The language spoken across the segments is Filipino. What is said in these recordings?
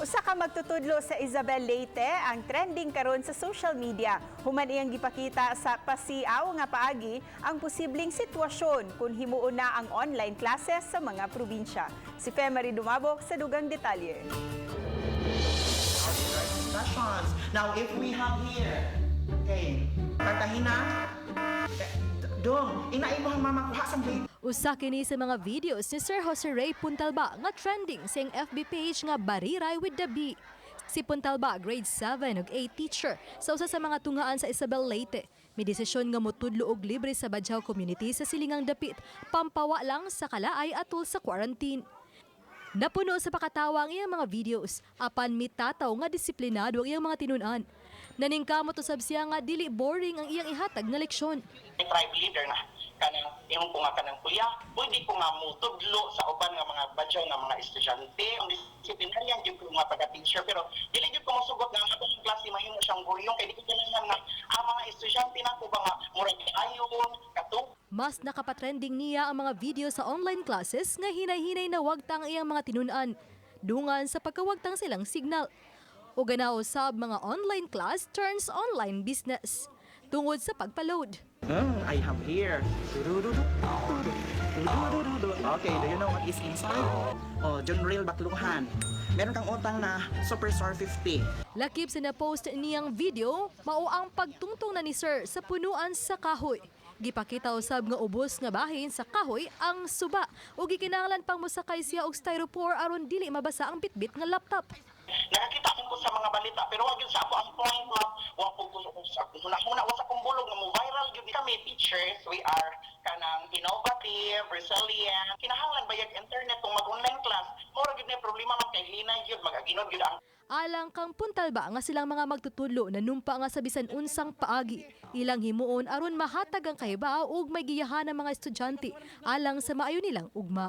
Usa ka magtutudlo sa Isabel Leyte ang trending karon sa social media. Human iyang gipakita sa pasiaw nga paagi ang posibleng sitwasyon kung himuon na ang online classes sa mga probinsya. Si Femari Dumabok sa dugang detalye. Sessions. Now, if we have here, okay, Cartagena, dong, inaimong mamakuha sa baby. Usa kini sa mga videos ni Sir Jose Ray Puntalba nga trending sa iyang FB page nga Bariray with the Bee. Si Puntalba, grade 7 ug 8 teacher sa usa sa mga tungaan sa Isabel Leyte. May desisyon nga motudlo og libre sa Badjao community sa silingang dapit, pampawa lang sa kalaay atol sa quarantine. Napuno sa pakatawa ang iyang mga videos, apan mitataw nga disiplinado ang iyang mga tinunan. Naningkamot usab siya nga dili boring ang iyang ihatag nga leksyon. May tribe leader na kanang imong ko nga kanang kuya, pwede ko nga mutudlo sa uban nga mga badyaw nga mga estudyante. Ang disiplinaryan gyud ko nga pagka-teacher, pero dili gyud ko masugot nga ang atong klase mahimo siyang guryong kay di ko ganahan nga ang mga estudyante na ko ba nga murag ayon katong. Mas nakapatrending niya ang mga video sa online classes nga hinay-hinay na wagtang iyang mga tinunan. Dungan sa pagkawagtang silang signal. O ganaw sab mga online class turns online business. Tungod sa pagpa-load. I have here. Okay, do you know what is inside? Oh, John Real Batluhan. Meron kang utang na Super Star 50. Lakip sa na-post niyang video, mao ang pagtungtong na ni Sir sa punuan sa kahoy. Gipakita usab nga ubos nga bahin sa kahoy ang suba ug gikinahanglan pang mosakay siya og styrofoam aron dili mabasa ang bitbit nga laptop. Nakakita ko sa mga balita pero wag yun sa ako ang point lang wa ko sa muna sa kumbulog nga mo viral gyud kami teachers, we are kanang innovative, resilient. Kinahanglan bayag internet kung mag-online class mura gyud na problema man kay linay gyud magaginod gyud ang Alang kang Puntalba nga silang mga magtutudlo na numpa nga sa bisan unsang paagi. Ilang himuon aron mahatag ang kahibaa ug may giyahan ng mga estudyante alang sa maayo nilang ugma.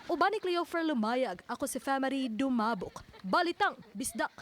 Uban ni Cleofer Lumayag, ako si Femari Dumabok. Balitang Bisdak.